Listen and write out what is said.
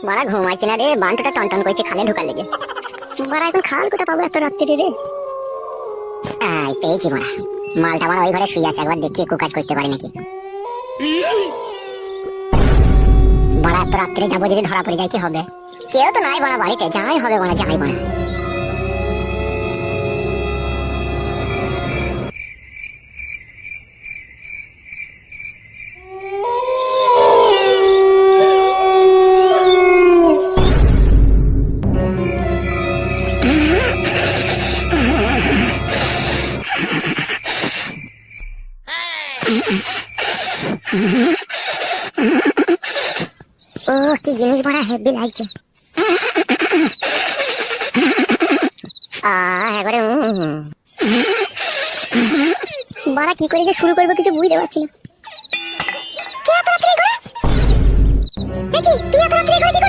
বাড়া ঘুমাইছি না রে, বান্টুটা টনটন করছে খালে ঢোকার লেগে। বাড়া এখন খাল কোথা পাবো এত রাত্রি রে? পেয়েছি বাড়া, মালটা আমার ওই ঘরে শুয়ে আছে, একবার দেখি একটু কাজ করতে পারি নাকি। বাড়া এত রাত্রে যাবো, যদি ধরা পড়ে যায় কি হবে? কেউ তো নাই বাড়া বাড়িতে, যাই হবে বাড়া, যাই বাড়া। ও কি জিনিস বাড়া, হেভি লাগছে। একবারে বাড়া কি করে যে শুরু করবো কিছু বুঝতে পারছি না। কে এত রাত্রি করে? দেখি তুই এত রাত্রি করে কি